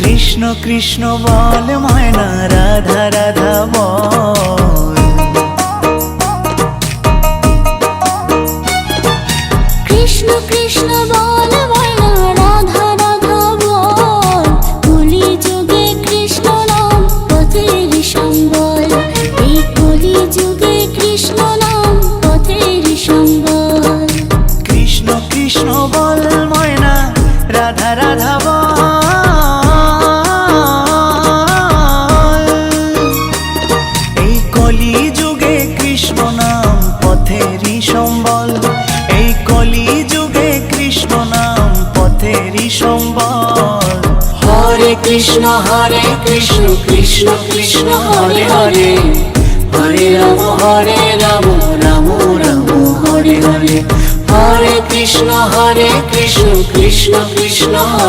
কৃষ্ণ কৃষ্ণ বল ময়না, রাধা রাধা বল। কৃষ্ণ কৃষ্ণ বল ময়না, রাধা রাধা বল। কলি যুগে কৃষ্ণ নাম পথের সম্বল, এই কলি যুগে কৃষ্ণ নাম পথের সম্বল। কৃষ্ণ কৃষ্ণ বল ময়না, রাধা রাধা বল। এই কলি যুগে কৃষ্ণ নাম পথেরই সম্বল, এই কলি যুগে কৃষ্ণ নাম পথেরই সম্বল। হরে কৃষ্ণ কৃষ্ণ কৃষ্ণ হরে হরে, হরে রাম রাম রাম হরে হরে। হরে কৃষ্ণ কৃষ্ণ কৃষ্ণ হরে